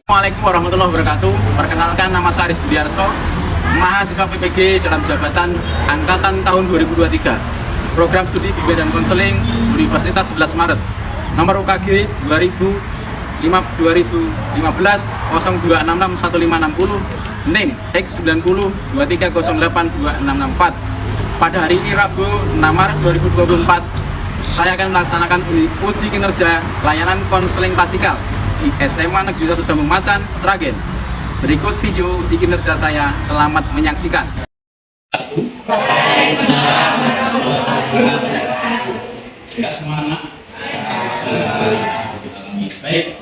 Assalamualaikum warahmatullahi wabarakatuh. Perkenalkan, nama saya Aris Budiarso, mahasiswa PPG dalam jabatan angkatan tahun 2023, program studi bimbingan dan konseling Universitas 11 Maret, nomor UKG 2015 0266 1560, NIM X90 23082664. Pada hari ini Rabu 6 Maret 2024, saya akan melaksanakan uji kinerja layanan konseling klasikal di SMA Negeri 1 Sambung Macan, Sragen. Berikut video uji kinerja saya. Selamat menyaksikan. Sehat semua anak. Baik,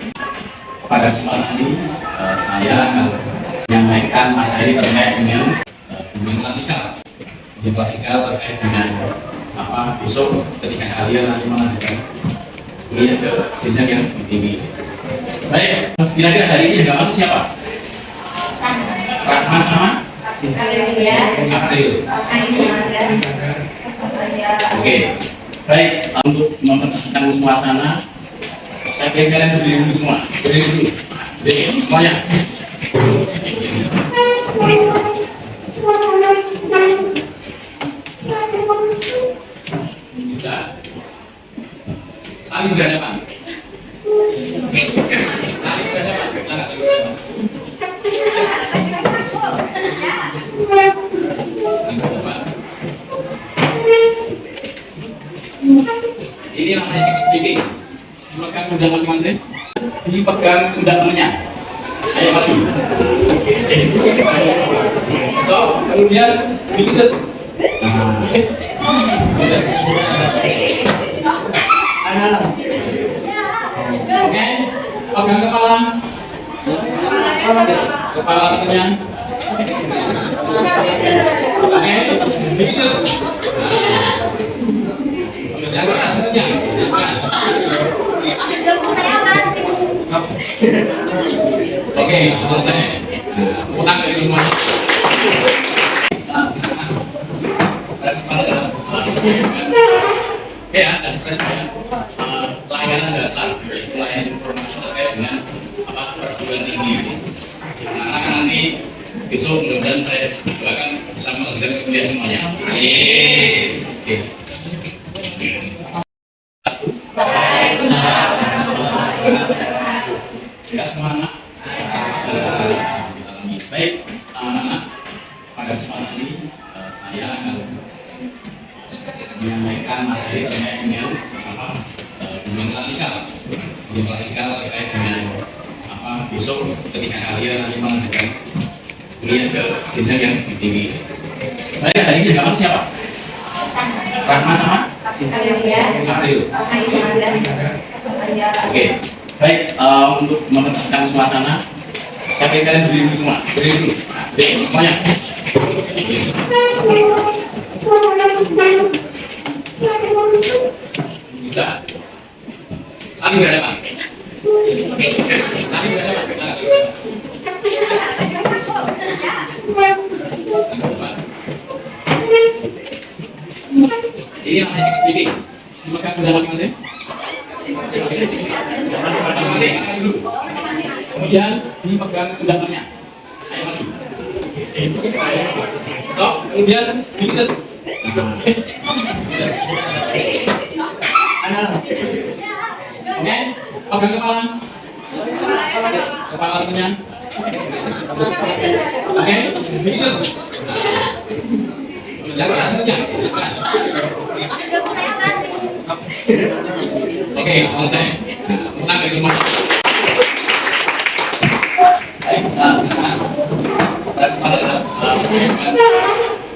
pada kesempatan ini saya akan menyampaikan materi terkait dengan bimbingan klasikal. Bimbingan klasikal terkait dengan apa besok ketika kalian nanti mengadakan kuliah ke jenjang yang tinggi. Baik, kira-kira hari ini nggak masuk siapa? Rahma sama? April. Oke, baik, untuk mempertahankan suasana, saya pengen kalian berdiri dulu semua. Berdiri dulu. Berdiri semuanya. Sudah. Saling berhadapan. Saling berhadapan. Ini namanya speaking. Dipegang pundak masing-masing. Dipegang pundak temannya. Ayo maju. Stop. Kemudian dipijet. Oke, pegang kepala. Kepala temannya. Oke, dipijet. Yang keras temannya. Yang keras. Oke, selesai. Pulang dari semuanya. Oke ya, jangan stres ya. Layanan dasar, layanan informasi terkait dengan perguruan tinggi. Karena nanti besok mudah-mudahan saya akan bisa melakukan kuliah semuanya. Oke. Sehat semua anak. Baik, anak-anak, pada kesempatan ini saya akan menyampaikan materi terkait dengan bimbingan klasikal. Bimbingan klasikal terkait dengan besok ketika kalian nanti mengadakan kuliah ke jenjang yang tinggi. Baik, hari ini nggak masuk siapa? Rahma sama? April. Oke, baik, untuk mempertahankan suasana, saya pengen kalian berdiri dulu semua. Berdiri dulu. Berdiri semuanya. Sudah. Saling berhadapan. Saling berhadapan. Ini namanya speaking. Dipegang pundak masing-masing. Masing-masing dulu. Kemudian dipegang pundak temannya. Ayo maju. Stop. Kemudian dipijet. Oke, pegang kepala. Kepala temannya. Oke, dipijet. Yang keras temannya. Oke, selesai. Pulang dari semuanya.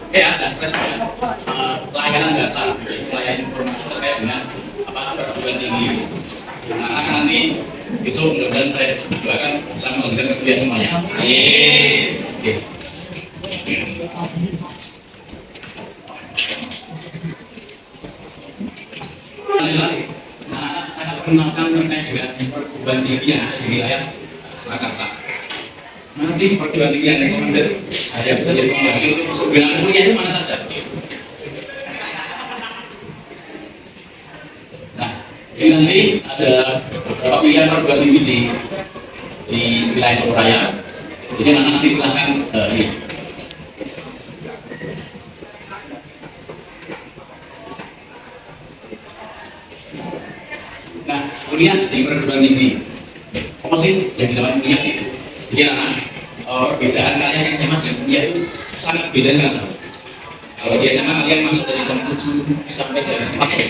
Oke ya, jangan stres ya. Layanan dasar, layanan informasi terkait dengan perguruan tinggi. Karena nanti besok mudah-mudahan saya akan bisa melakukan kuliah semuanya. Oke. Nah, saya perkenalkan terkait dengan perguruan tinggi yang ada di wilayah Jakarta. Mana sih perguruan tinggi yang rekomendasi? Ada bisa jadi rekomendasi untuk sebenarnya kuliah itu mana saja? Nah, ini nanti ada beberapa pilihan perguruan tinggi di di wilayah Solo Raya. Jadi nanti silahkan ini. Nah, kuliah di perguruan tinggi. Apa sih yang dilakukan kuliah itu? Jadi anak perbedaan kalian SMA dan kuliah itu sangat beda dengan sama. Kalau di SMA kalian masuk dari jam 7 sampai jam 4 sore.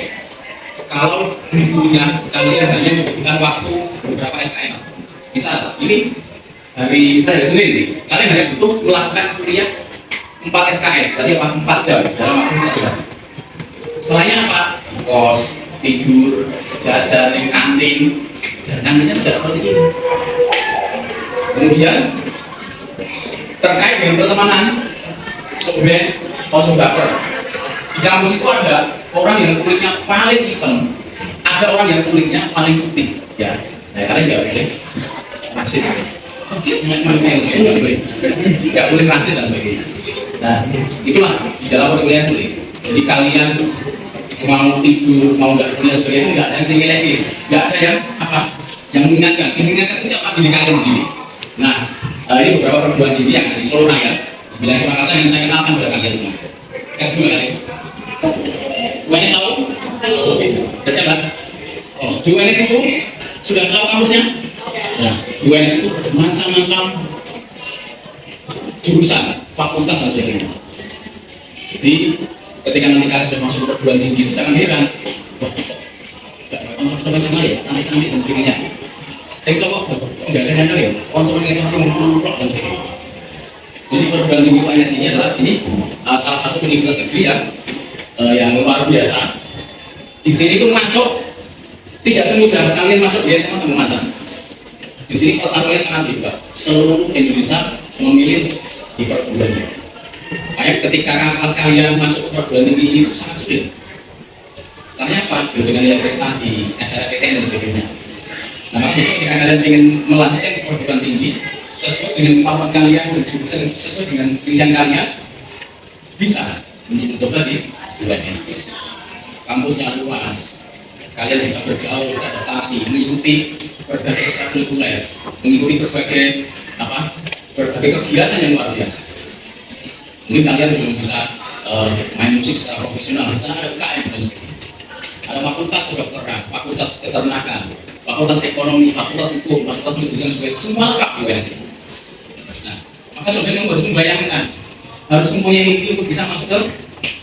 Kalau di kuliah kalian hanya membutuhkan waktu beberapa SKS. Misal ini hari Senin, kalian hanya butuh melakukan kuliah 4 SKS, tadi apa 4 jam dalam waktu 1 hari. Selainnya apa? Kos, tidur, jajan di kantin, dan nantinya tidak seperti ini. Kemudian terkait dengan pertemanan, sobat, baper. Di kampus itu ada orang yang kulitnya paling hitam, ada orang yang kulitnya paling putih. Ya, nah, kalian nggak boleh rasis. Nggak boleh rasis dan sebagainya. Nah, itulah di dalam perkuliahan sulit. Jadi kalian mau tidur, mau nggak kuliah sebagainya, nggak ada yang singilin, nggak ada yang apa, yang mengingatkan. Yang mengingatkan itu siapa? Diri kalian sendiri. Nah, ini beberapa perguruan tinggi yang ada di Solo Raya. Wilayah Surakarta yang saya kenalkan kepada kalian semua. Yang kedua kali. UNS tahu? Sudah siap kan? Oh, di UNS itu sudah tahu kampusnya? Nah, di UNS itu macam-macam jurusan, fakultas dan sebagainya. Jadi ketika nanti kalian sudah masuk perguruan tinggi, jangan heran. Wah, teman sama ya, cantik-cantik dan sebagainya. Saya coba, enggak ada yang ya. Kontrol yang sama menguruk dan sebagainya. Jadi perguruan tinggi UNS ini adalah ini salah satu universitas negeri yang luar biasa. Di sini itu masuk tidak semudah kalian masuk di SMA sama masan. Di sini pertarungannya sangat dibuka. Seluruh Indonesia memilih di perguruan tinggi. Makanya ketika kelas kalian masuk ke perguruan tinggi ini itu sangat sulit. Caranya apa? Dengan nilai prestasi, SNMPTN dan sebagainya. Nah, besok ketika kalian ingin melanjutkan ke perguruan tinggi sesuai dengan kemampuan kalian dan jurusan sesuai dengan pilihan kalian, bisa mencoba di UNS. Kampusnya luas, kalian bisa bergaul, beradaptasi, mengikuti berbagai ekstrakurikuler, mengikuti berbagai kegiatan yang luar biasa. Mungkin kalian belum bisa main musik secara profesional, bisa ada UKM dan sebagainya. Ada fakultas kedokteran, fakultas keternakan, fakultas ekonomi, fakultas hukum, fakultas pendidikan sebagainya, semua lengkap di UNS. Nah, maka sebenarnya kamu harus membayangkan, harus mempunyai mimpi untuk bisa masuk ke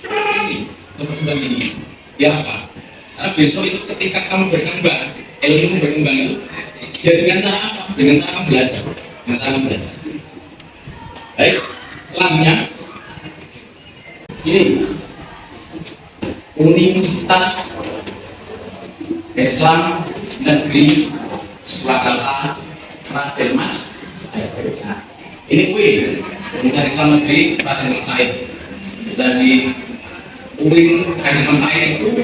sini, ke perguruan tinggi. Ya apa? Karena besok itu ketika kamu berkembang, ilmu berkembang itu, ya dengan cara apa? Dengan cara kamu belajar, dengan cara kamu belajar. Baik, selanjutnya ini Universitas Islam Negeri Surakarta Raden Mas. Nah, ini Universitas Islam Negeri Raden Mas Said. Dari UIN Raden Mas Said itu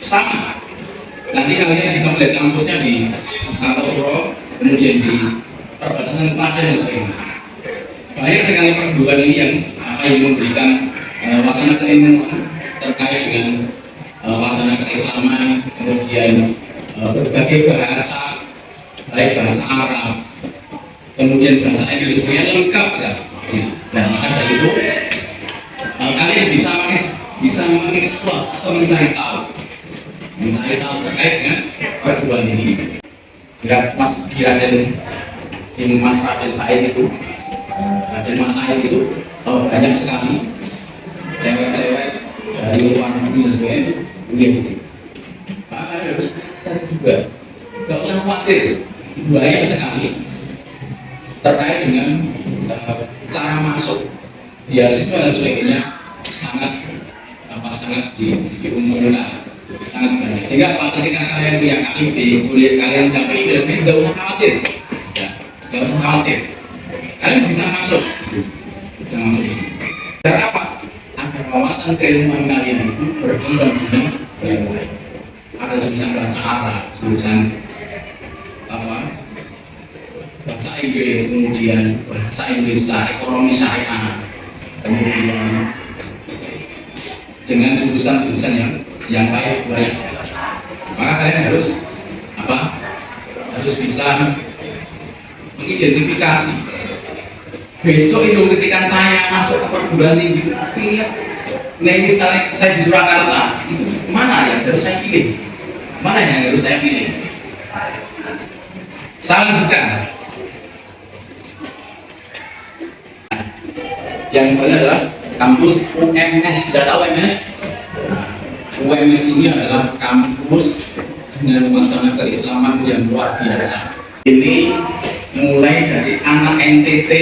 sama. Nanti kalian bisa melihat kampusnya di Kartosuro, kemudian di perbatasan Klaten dan sebagainya. Banyak sekali perguruan ini yang memberikan wacana keilmuan terkait dengan wacana keislaman, kemudian berbagai bahasa, baik bahasa Arab, kemudian bahasa Inggris, semuanya lengkap ya. Nah, maka dari itu kalian bisa mengeksplor atau mencari tahu terkait dengan perguruan tinggi. Mas Raden Said itu, Raden Mas Said itu banyak sekali cewek-cewek dari luar negeri dan sebagainya kuliah di sini. Harus cari juga, nggak usah khawatir, banyak sekali terkait dengan cara masuk beasiswa dan sebagainya sangat diumumkan, sangat banyak. Sehingga ketika kalian punya KIP, kuliah kalian dapat itu, nggak usah khawatir, nggak usah khawatir, kalian bisa masuk di sini. Karena apa? Agar wawasan keilmuan kalian itu berkembang dengan baik. Ada jurusan bahasa Arab, jurusan bahasa Inggris, kemudian bahasa Indonesia, ekonomi syariah, kemudian dengan jurusan-jurusan yang baik banyak. Maka kalian harus bisa identifikasi. Besok itu ketika saya masuk ke perguruan tinggi, lihat, nah misalnya saya di Surakarta, itu mana yang harus saya pilih? Mana yang harus saya pilih? Selanjutnya, yang selanjutnya adalah kampus UMS. Sudah tahu UMS? UMS ini adalah kampus dengan wacana keislaman yang luar biasa. Ini mulai dari anak NTT,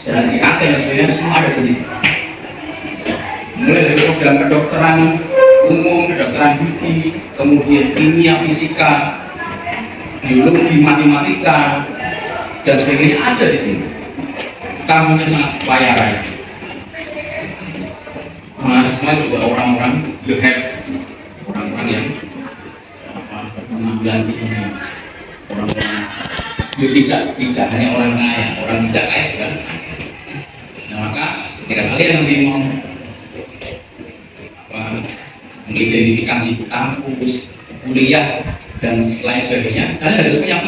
dari Aceh dan sebagainya, semua ada di sini. Mulai dari program kedokteran umum, kedokteran gigi, kemudian kimia, fisika, biologi, matematika, dan sebagainya ada di sini. Kamunya sangat kaya raya. Mahasiswa juga orang-orang berhead, orang-orang yang penampilan tinggi, orang-orang tidak hanya orang kaya, orang tidak kaya juga. Nah maka ketika kalian nanti mau mengidentifikasi kampus, kuliah, dan lain sebagainya, kalian harus punya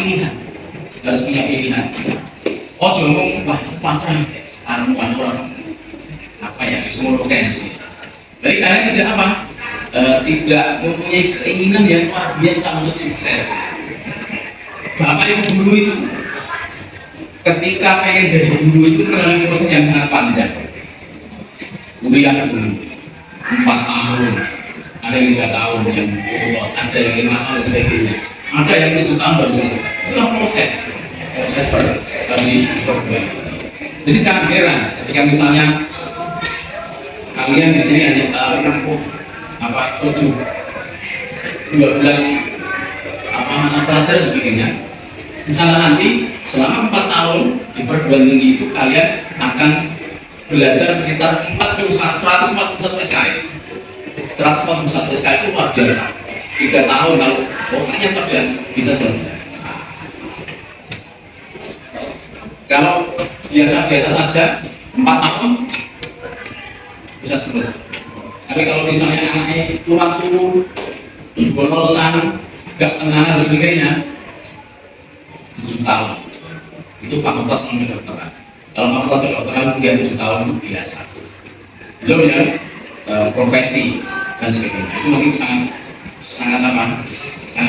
pilihan. Oh jombong, wah pasrah, orang apa ya, semua potensi. Jadi kalian tidak apa? Tidak mempunyai keinginan yang luar biasa untuk sukses. Bapak yang dulu itu, ketika pengen jadi guru itu melalui proses yang sangat panjang. Kuliah dulu 4 tahun, ada yang 3 tahun, yang ada yang 5 tahun dan sebagainya. Ada yang 7 tahun baru selesai. Itulah proses dari program. Jadi sangat heran ketika misalnya kalian di sini hanya menempuh 12 mata pelajaran dan sebagainya. Di sana nanti selama 4 tahun di perguruan tinggi itu kalian akan belajar sekitar 141 SKS. 141 SKS itu luar biasa. 3 tahun kalau pokoknya cerdas bisa selesai. Kalau biasa-biasa saja 4 tahun bisa selesai. Tapi kalau misalnya anaknya kurang turun, bolosan, gak tenang dan sebagainya, 7 tahun. Itu fakultas kedokteran. Kalau fakultas kedokteran kuliah 7 tahun itu biasa. Belum ya profesi dan sebagainya. Itu mungkin sangat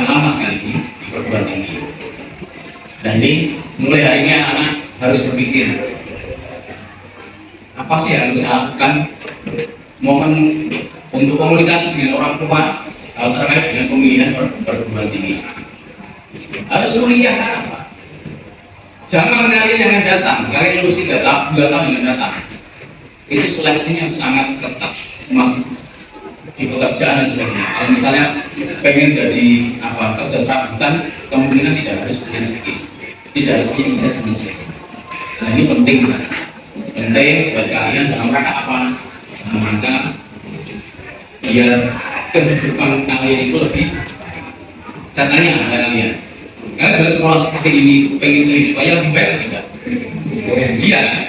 lama sekali di perguruan tinggi. Dan ini mulai hari ini anak-anak harus berpikir apa sih yang harus saya lakukan, momen untuk komunikasi dengan orang tua terkait dengan pemilihan perguruan tinggi. Harus kuliah kan apa? Zaman kalian yang akan datang, kalian lulus 3 tahun yang datang, itu seleksinya sangat ketat, masih di pekerjaan dan sebagainya. Kalau misalnya pengen jadi kerja serabutan, kemungkinan tidak harus punya skill, tidak harus punya ijazah saja. Nah ini penting sekali. Penting buat kalian dalam rangka apa? Dalam rangka biar kehidupan kalian itu lebih. Saya tanya pada kalian, kalian sudah sekolah seperti ini, pengen kehidupannya lebih baik atau tidak? Iya kan?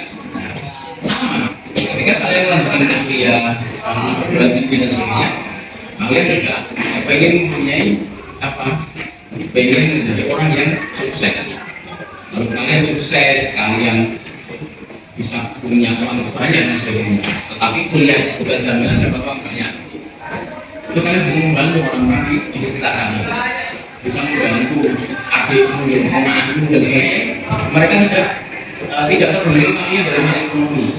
Sama. Ketika kalian melakukan kuliah, perguruan tinggi dan sebagainya, kalian juga pengen mempunyai pengen menjadi orang yang sukses. Kalau kalian sukses, kalian bisa punya uang banyak dan sebagainya. Tetapi kuliah bukan jaminan dapat uang banyak. Itu kalian bisa membantu orang-orang di sekitar kalian, bisa membantu adikmu, temanmu dan sebagainya. Mereka tidak terbeli kalian dari ekonomi.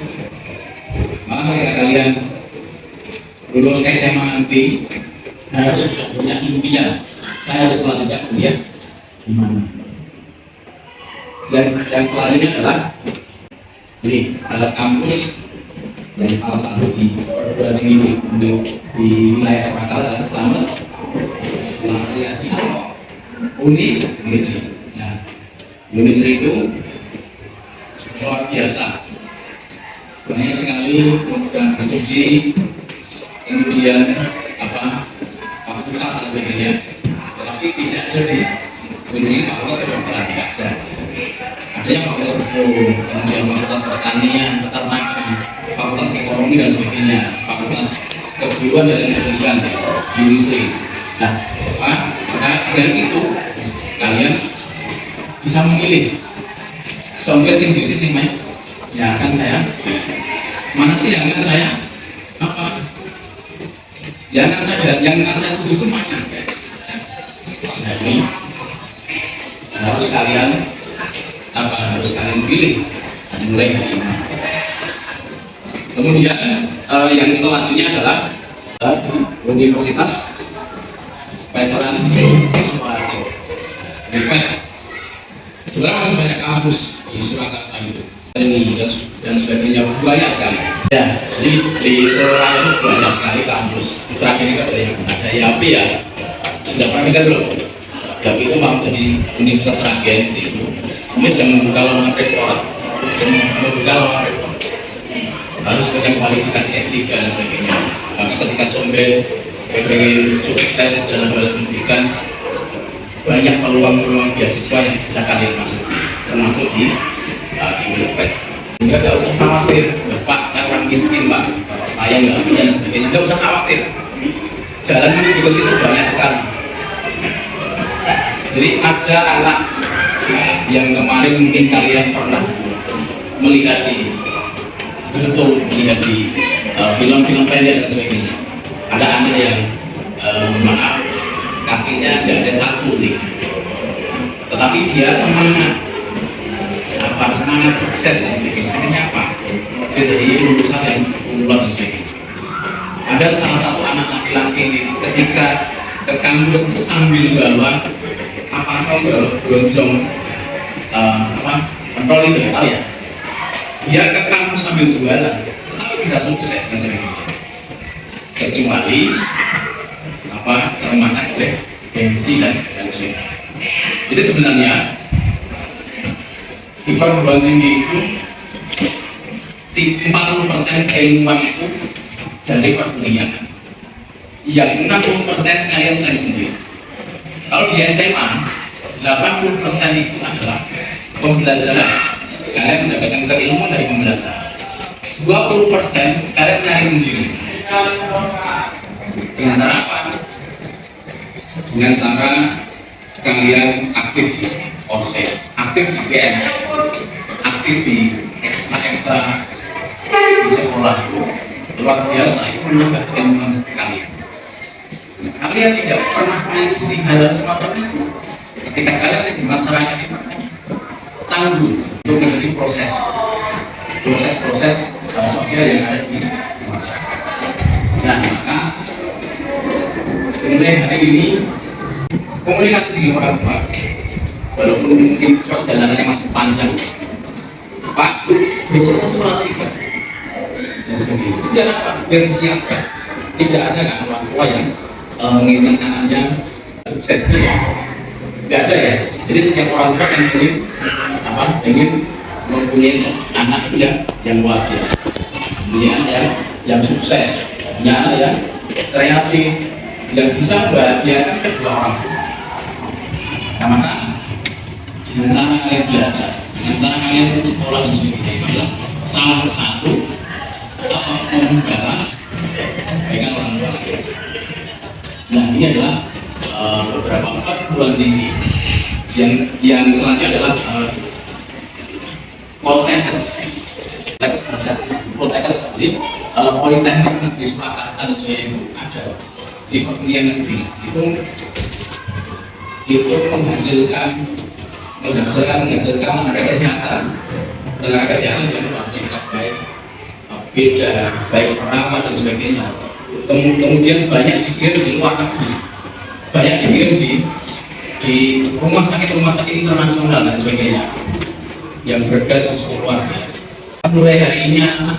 Maka ketika kalian lulus SMA nanti harus sudah punya impian. Saya harus melanjutkan kuliah di mana? Yang selanjutnya adalah ini ada kampus yang salah satu di perguruan tinggi di wilayah Surakarta adalah Selamat Riyadi Unisri. Nah, Unisri itu luar biasa. Banyak sekali program studi, kemudian fakultas dan sebagainya. Tetapi tidak ada di sini fakultas kedokteran tidak ada. Adanya fakultas hukum, kemudian fakultas pertanian, peternakan, fakultas ekonomi dan sebagainya, fakultas keguruan dan pendidikan, Unisri. Nah, dari itu kalian bisa memilih sompet sing bisnis sing main yang akan saya mana sih yang akan saya apa yang akan saya tuju itu mana nah ini harus kalian pilih mulai hari ini. Kemudian yang selanjutnya adalah Universitas Veteran Sukoharjo. Sebenarnya masih banyak kampus di Surakarta itu ini dan sebagainya banyak sekali. Ya, jadi di Surakarta itu banyak sekali kampus. Misalnya ini ada YAPI ya, sudah pernah dengar belum? YAPI itu mau jadi Universitas Rakyat itu. Ini sudah membuka lowongan rektorat dan membuka lowongan rektorat. Harus punya kualifikasi S3 dan sebagainya. Maka ketika Sombel pengen sukses dalam hal pendidikan, banyak peluang-peluang beasiswa yang bisa kalian masuki, termasuk di Unpad. Enggak usah khawatir, Pak saya orang miskin Pak, saya nggak punya dan sebagainya. Nggak usah khawatir. Jalan menuju ke situ banyak sekali. Jadi ada anak yang kemarin mungkin kalian pernah melihat di melihat di film-film pendek dan sebagainya. Ada anak yang maaf kakinya nggak ada satu nih, tetapi dia semangat sukses dan sebagainya. Akhirnya apa? Dia jadi lulusan yang unggulan dan sebagainya. Ada salah satu anak laki-laki ini ketika ke kampus sambil bawa gonjong pentol itu ya, dia ke kampus sambil jualan, tetapi bisa sukses dan sebagainya. Kecuali termakan oleh gengsi dan sebagainya. Jadi sebenarnya di perguruan tinggi itu 40% keilmuan itu dari perkuliahan, yang 60% kalian cari sendiri. Kalau di SMA 80% itu adalah pembelajaran, kalian mendapatkan keilmuan dari pembelajaran. 20% kalian cari sendiri. Dengan cara apa? Dengan cara kalian aktif di OSIS, aktif di PM, aktif di ekstra di sekolah itu luar biasa, itu menambah keilmuan kalian. Kalian tidak pernah mengikuti hal semacam itu. Ketika kalian di masyarakat itu canggung untuk menjadi proses sosial yang ada di masyarakat. Nah, maka mulai hari ini komunikasi dengan orang tua, walaupun mungkin perjalanannya masih panjang, Pak, besok saya sekolah tiga. Biar apa? Biar disiapkan. Tidak ada kan orang tua yang menginginkan anaknya suksesnya ya. Tidak ada ya. Jadi setiap orang tua yang ingin mempunyai anak itu yang luar biasa, punya yang sukses, punya anak yang kreatif, yang bisa membahagiakan kedua orang tua. Nah, maka dengan cara kalian belajar, dengan cara kalian sekolah dan sebagainya itu adalah salah satu membalas kebaikan orang tua kalian. Nah, ini adalah beberapa perguruan tinggi yang selanjutnya adalah Poltekkes jadi Politeknik Negeri Surakarta dan sebagainya itu ada di perguruan negeri itu menghasilkan tenaga kesehatan yang luar biasa baik perawat dan sebagainya. Kemudian banyak dikirim di luar negeri, banyak dikirim di rumah sakit internasional dan sebagainya yang bergaji luar biasa. Mulai hari ini anak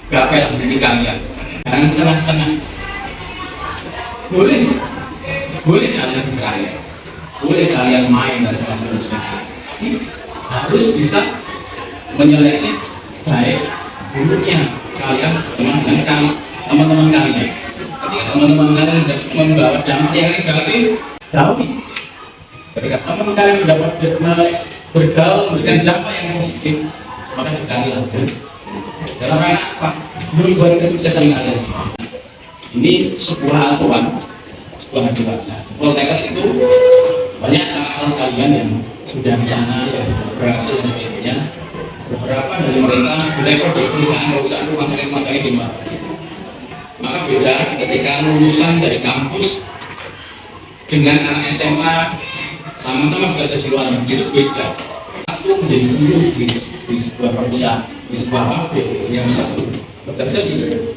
gapel mendidik kalian, jangan setengah-setengah. Boleh kalian percaya, boleh kalian main dan sebagainya. Harus bisa menyeleksi baik buruknya kalian dengan teman-teman kalian. Ketika teman-teman kalian membawa dampak yang negatif, jauhi. Ketika teman kalian mendapat bergaul memberikan dampak yang positif, maka dekatilah. Dalam rangka apa? Membuat kesuksesan kalian. Ini sebuah aturan. Poltekkes itu banyak anak sekalian yang sudah di sana, yang sudah berhasil dan sebagainya, beberapa dari mereka direkrut di perusahaan rumah sakit di mana. Maka beda ketika lulusan dari kampus dengan anak SMA sama-sama belajar di luar negeri itu beda. Aku menjadi guru di sebuah perusahaan, di sebuah pabrik, yang satu bekerja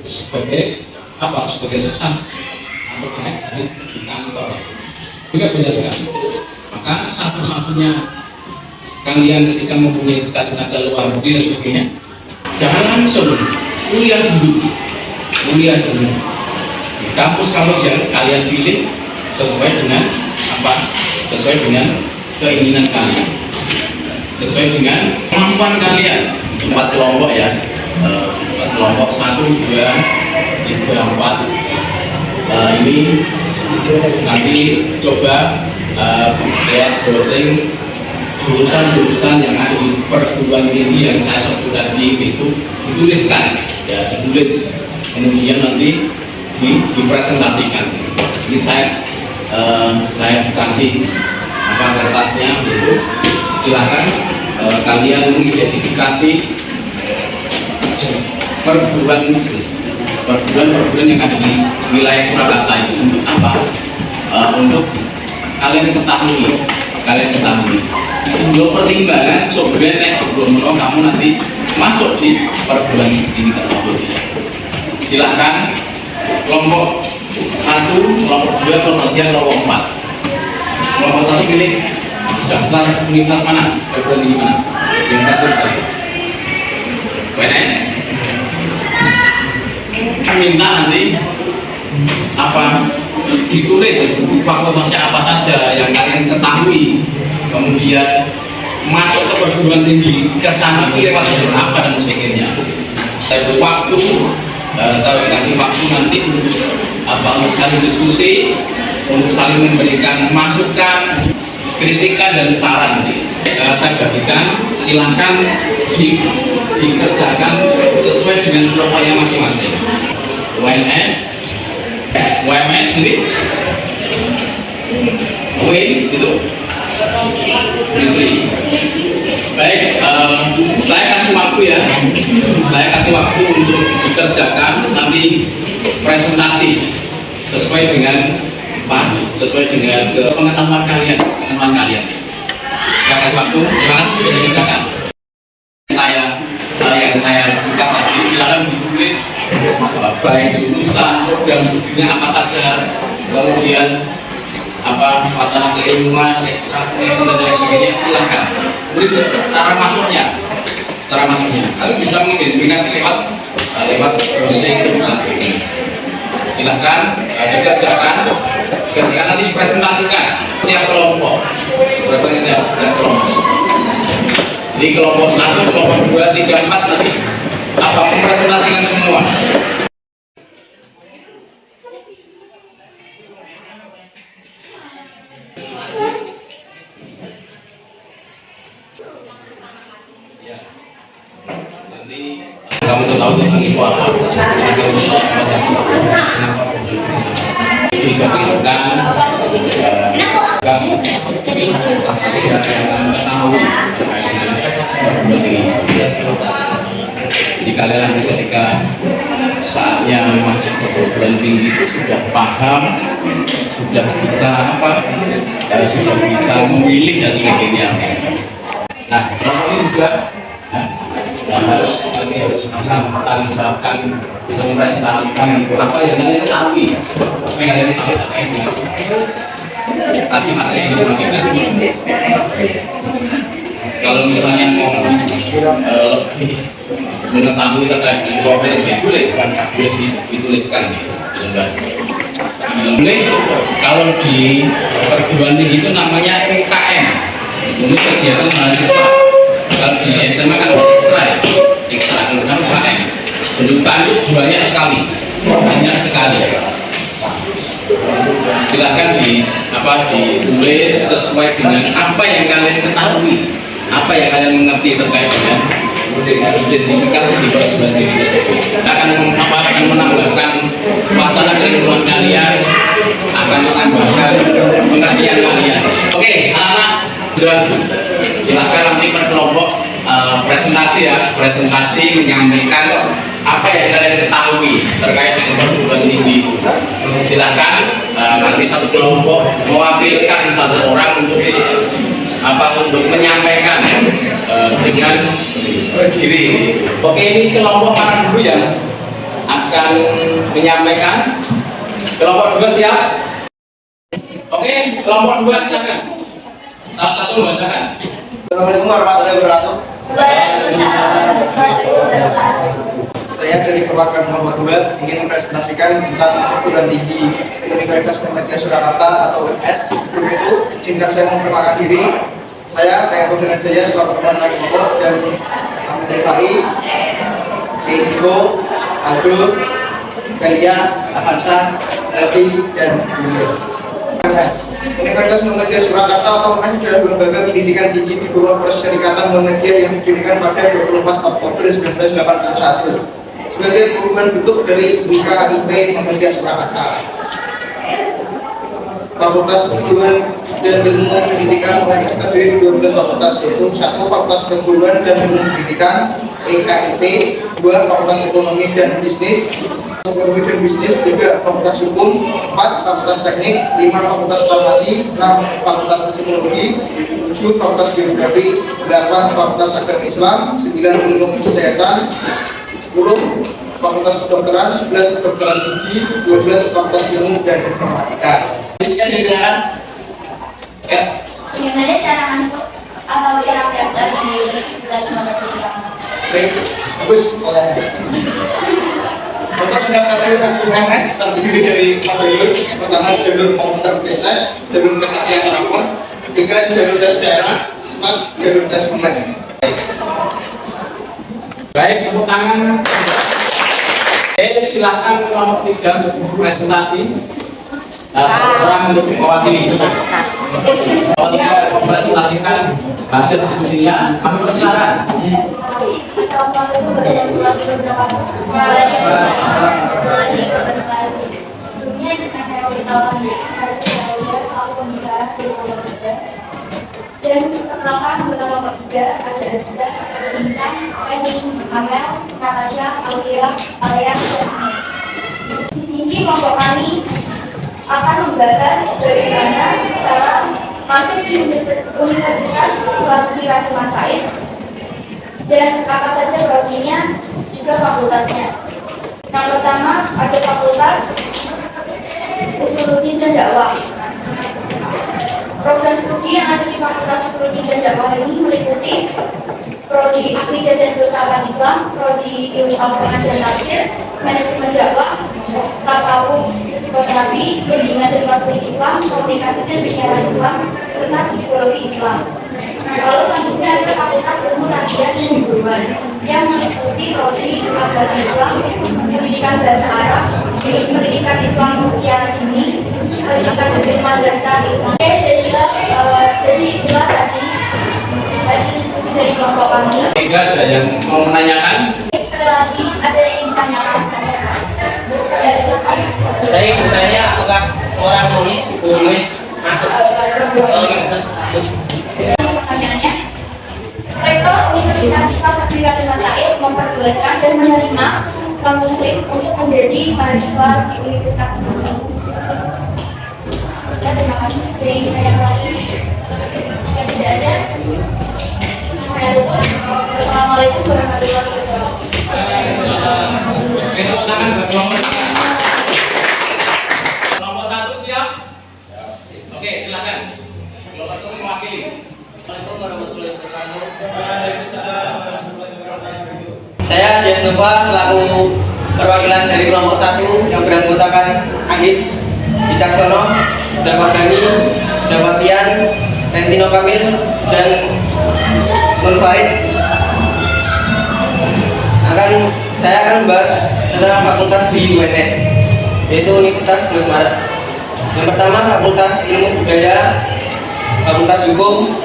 sebagai apa? Sebagai staff atau di kantor. Juga beda sekali. Maka satu-satunya kalian ketika mempunyai cita-cita ke luar negeri dan sebagainya, jangan langsung kuliah dulu. Di kampus-kampus yang kalian pilih sesuai dengan apa? Sesuai dengan keinginan kalian, sesuai dengan kemampuan kalian. 4 kelompok ya, 4 kelompok 1, 2, 3, 4. Ini nanti coba lihat browsing jurusan-jurusan yang ada di perguruan tinggi yang saya sebut tadi itu dituliskan, ya ditulis, kemudian nanti dipresentasikan. Ini saya kasih apa kertasnya gitu. Silahkan kalian mengidentifikasi perguruan yang ada di wilayah Surakarta itu untuk apa? Untuk kalian ketahui. Untuk pertimbangan sebenarnya sebelum kamu nanti masuk di perguruan tinggi tersebut. Silakan kelompok 1, kelompok 2, kelompok 3, kelompok 4. Kelompok 1 pilih daftar universitas mana, perguruan tinggi mana yang saya sebut tadi. WNS. Minta nanti apa? Ditulis fakultasnya apa saja yang kalian ketahui, kemudian masuk ke perguruan tinggi ke sana itu lewat jalur apa dan sebagainya. Saya waktu saya kasih waktu nanti untuk apa, untuk saling diskusi, untuk saling memberikan masukan, kritikan dan saran. Saya bagikan, silahkan dikerjakan sesuai dengan kelompoknya masing-masing. WMS ini WIN situ baik, saya kasih waktu ya, untuk dikerjakan nanti presentasi sesuai dengan pengetahuan kalian. Saya kasih waktu, terima kasih sudah dikerjakan. Yang saya sebutkan tadi silakan ditulis, baik jurusan, program studinya apa saja, kemudian apa wacana keilmuan, ekstrakurikuler dan sebagainya, silakan. Kemudian cara masuknya, kalian bisa mengidentifikasi lewat browsing dan sebagainya. Silakan dikerjakan nanti dipresentasikan tiap kelompok. Presentasinya setiap kelompok. Di kelompok 1, kelompok 2, 3, 4 tadi apa mempresentasikan semua. Ya. Nanti kamu tahu tentang itu apa? Jika kita jadi kalian nanti ketika saatnya masuk ke perguruan tinggi itu sudah paham, sudah bisa sudah bisa memilih dan sebagainya. Nah, ini juga harus bisa mengucapkan, bisa mempresentasikan apa yang kalian ketahui, apa yang kalian tadi materi yang disampaikan. Kalau misalnya mau lebih mengetahui terkait profesi boleh dituliskan di lembar. Boleh kalau di perguruan tinggi itu namanya UKM, untuk kegiatan mahasiswa. Kalau di SMA kan ekstra sama UKM. Pendidikan itu banyak sekali. Silakan ditulis sesuai dengan apa yang kalian ketahui, apa yang kalian mengerti terkait dengan identifikasi di perguruan tinggi tersebut. Akan menambahkan wacana keilmuan kalian, akan menambahkan pengertian kalian. Oke, anak-anak presentasi menyampaikan apa yang kalian ketahui terkait dengan perguruan tinggi. Silakan nanti satu kelompok mewakilkan satu orang untuk menyampaikan dengan diri. Oke, ini kelompok mana dulu yang akan menyampaikan? Kelompok 2 siap? Oke, kelompok 2 silakan. Salah satu membacakan. Assalamualaikum warahmatullahi wabarakatuh. Saya dari perwakilan kelompok 2 ingin mempresentasikan tentang perguruan tinggi Universitas Muhammadiyah Surakarta atau UNS. Sebelum itu, izinkan saya memperkenalkan diri. Saya Priyanto dengan Jaya selaku Kepala Kelompok dan Ahmad Rifai, Isiko, Aldo, Belia, Avansa, Levi, dan Julio. Universitas Muhammadiyah Surakarta atau UNS adalah lembaga pendidikan tinggi di bawah Perserikatan Muhammadiyah yang didirikan pada 24 Oktober 1981 sebagai perubahan bentuk dari IKIP Muhammadiyah Surakarta. Fakultas Keguruan dan Ilmu Pendidikan UNS terdiri 12 fakultas, yaitu 1 Fakultas Keguruan dan Ilmu Pendidikan (EKIP), 2 Fakultas Ekonomi dan Bisnis, 3 Fakultas Hukum, 4 Fakultas Teknik, 5 Fakultas Farmasi, 6 Fakultas Psikologi, 7 Fakultas Geografi, 8 Fakultas Agama Islam, 9 Ilmu Kesehatan, 10 Fakultas Kedokteran, 11 Kedokteran Gigi, 12 Fakultas Ilmu dan Informatika. Ya. Gimana cara masuk atau cara daftar di Universitas Muhammadiyah? Baik, bagus. Untuk mendaftarkan UNS terdiri dari 4 jalur. Pertama, jalur komputer bisnis, jalur prestasi antar rapor, 3 jalur tes daerah, 4 jalur tes online. Baik, tepuk tangan. Silakan kelompok 3 untuk presentasi. Orang untuk mewakili. Kalau tidak mempresentasikan hasil diskusinya, kami persilakan. Assalamualaikum warahmatullahi wabarakatuh. Sebelumnya saya beritahu saya soal pembicaraan di kelompok 3 dan perkenalkan anggota kelompok 3 ada Azza, Intan, Feni, Amel, Natasha, Aulia, Alia, dan Ines. Di sini kelompok kami akan membahas bagaimana cara masuk di Universitas Islam Negeri Radul Masaid dan apa saja prodinya juga fakultasnya. Yang pertama ada fakultas Usuluddin dan Dakwah. Program studi yang ada di Fakultas Usuluddin dan Dakwah ini meliputi prodi Akidah dan Filsafat Islam, prodi Ilmu Al-Quran dan Tafsir, Manajemen Dakwah, Tasawuf, Psikoterapi, Bimbingan dan Konseling Islam, Komunikasi dan Penyiaran Islam, serta Psikologi Islam. Lalu selanjutnya ada Fakultas Ilmu Tarbiyah dan Keguruan yang meliputi prodi Agama Islam, Pendidikan Bahasa Arab, Pendidikan Islam Secara Dini, Pendidikan Negeri Madrasah Islam. Jadi itulah tadi hasil diskusi dari kelompok kami. Ada yang mau menanyakan? Sekali lagi ada yang ingin ditanyakan? Ya, silakan. Saya apakah seorang tulis boleh masuk Pertanyaannya, Rektor Universitas Islam Negeri Radul Masaid memperbolehkan dan menerima non-muslim untuk menjadi mahasiswa di universitas tersebut. Ya, terima kasih. Jadi, yang lain jika tidak ada, saya tutup. Assalamualaikum warahmatullahi wabarakatuh. Tepuk tangan buat kelompok 1 siap? Oke, silakan. Kelompok 1 mewakili. Assalamualaikum warahmatullahi wabarakatuh. Saya Dias Nova selaku perwakilan dari kelompok 1 yang beranggotakan Anggit, Wicaksono, Dapat Dani, Dapat Tian, Rentino Kamil, dan Nur Farid. Saya akan membahas tentang fakultas di UNS, yaitu Universitas 11 Maret. Yang pertama, Fakultas Ilmu Budaya, Fakultas Hukum,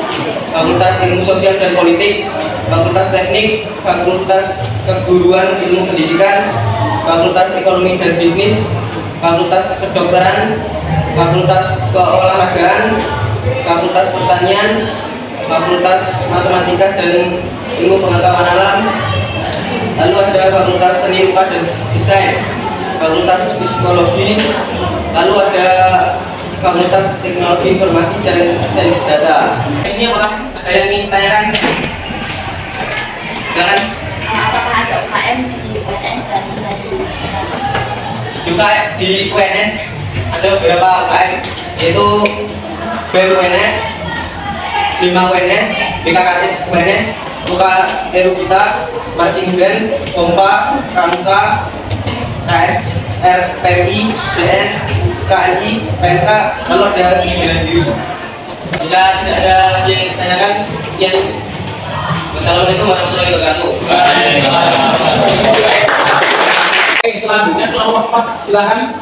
Fakultas Ilmu Sosial dan Politik, Fakultas Teknik, Fakultas Keguruan Ilmu Pendidikan, Fakultas Ekonomi dan Bisnis, Fakultas Kedokteran, Fakultas Keolahragaan, Fakultas Pertanian, Fakultas Matematika dan Ilmu Pengetahuan Alam, lalu ada Fakultas Seni Rupa dan Desain, Fakultas Psikologi, lalu ada Fakultas Teknologi Informasi dan Sains Data. Ini apakah ada yang ingin tanyakan? Silakan. Apakah ada UKM di UNS dan Juga di UNS ada beberapa UKM, yaitu BEM UNS, BIMA UNS, BKKT UNS, Luka Erubita, Marching Band, Kompa, Pramuka, KSR, PMI, BN, KNI, PMK, lalu ada seni bela diri. Jika tidak ada yang ditanyakan, sekian. Wassalamualaikum warahmatullahi wabarakatuh. Oke, selanjutnya kelompok 4, silakan.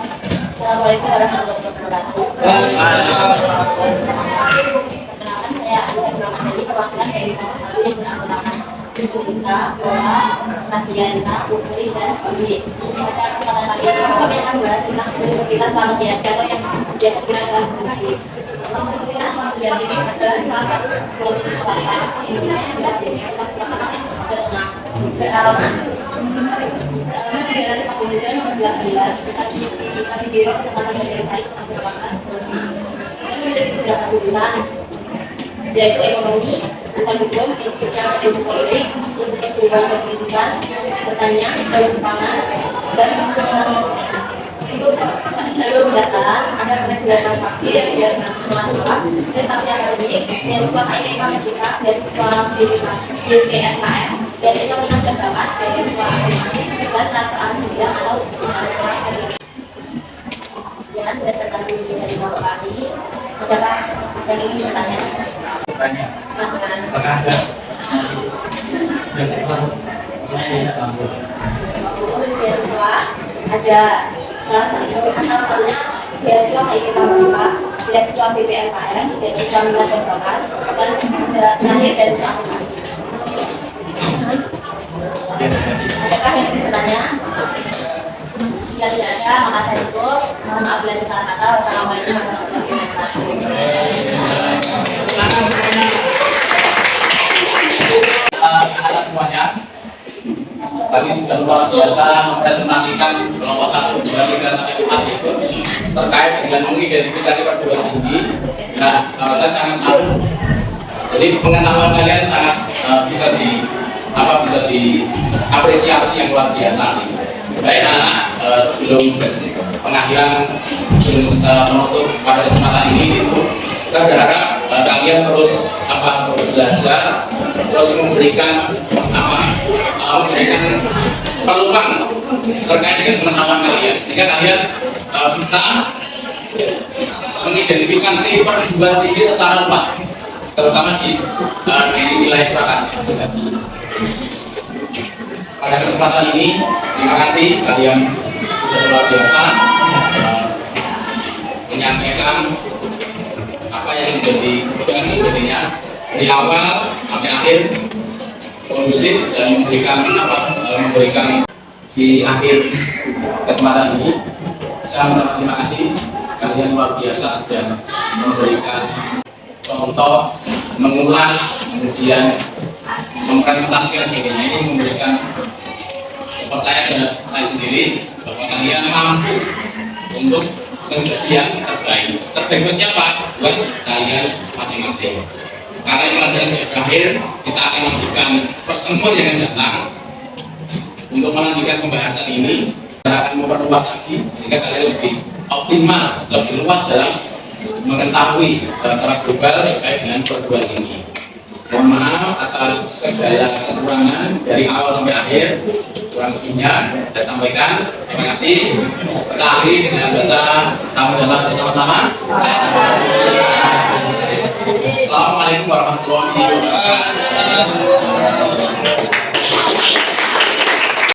Assalamualaikum warahmatullahi wabarakatuh. Perkenalkan, saya Aisyah Nurmahani, perwakilan dari kelompok 1 yang beranggotakan Fisika, Bola, Nadiansa, Putri, dan Budi. Pada kesempatan kali ini, kami akan membahas tentang Universitas Selamat Riyadi atau yang biasa dikenal dengan UNSI. Universitas Selamat Riyadi ini adalah salah satu universitas swasta di Indonesia yang berhasil di Universitas Profesor Jawa Tengah. Beralaman Jalan Cepat Pemuda nomor 19, di Biro Kecamatan Banjarsari, Kota Surakarta. Kami memiliki beberapa jurusan, yaitu ekonomi, bukan hukum, ilmu sosial, ilmu politik, ilmu kehidupan dan pendidikan, pertanian, ilmu pangan, dan kesehatan. Untuk jalur pendaftaran, ada pendaftaran fakir, beasiswa mahasiswa, prestasi akademik, beasiswa KIP Mahasiswa, beasiswa BPNKM, beasiswa minat dan bakat, beasiswa animasi, dan transfer bidang atau bidang. Sekian presentasi dari Bapak kami. Adakah yang ingin bertanya? Silakan. Apakah ada Untuk beasiswa ada salah satunya beasiswa KIP Mahasiswa, beasiswa BPNKM, beasiswa minat dan bakat, dan terakhir beasiswa animasi. Adakah yang ingin bertanya? Jika tidak ada, maka saya tutup. Mohon maaf bila ada salah kata. Wassalamualaikum warahmatullahi wabarakatuh. Anak semuanya, tadi sudah luar biasa mempresentasikan kelompok 1, 2, 3 sampai 4 itu terkait dengan mengidentifikasi perguruan tinggi. Nah, saya sangat salut. Jadi pengetahuan kalian sangat bisa diapresiasi yang luar biasa. Baik anak, sebelum pengakhiran, sebelum menutup pada kesempatan ini itu, saya berharap kalian terus belajar, terus memberikan peluang terkait dengan pengetahuan kalian, sehingga kalian bisa mengidentifikasi perguruan tinggi secara luas, terutama di wilayah Surakarta. Pada kesempatan ini, terima kasih kalian sudah luar biasa menyampaikan apa yang menjadi jadinya dari awal sampai akhir kondusif dan memberikan di akhir kesempatan ini. Saya mengucapkan terima kasih kalian luar biasa sudah memberikan contoh, mengulas, kemudian mempresentasikan sebagainya. Ini memberikan percaya saya sendiri bahwa kalian mampu untuk menjadi yang terbaik. Terbaik buat siapa? Buat kalian masing-masing. Karena pelajaran sudah berakhir, kita akan lanjutkan pertemuan yang akan datang untuk melanjutkan pembahasan ini. Kita akan memperluas lagi sehingga kalian lebih optimal, lebih luas dalam mengetahui secara global terkait dengan perguruan tinggi. Mohon maaf atas segala kekurangan dari awal sampai akhir, kurang lebihnya saya sampaikan. Terima kasih. Kita akhiri dengan baca hamdalah bersama-sama. Assalamualaikum warahmatullahi wabarakatuh.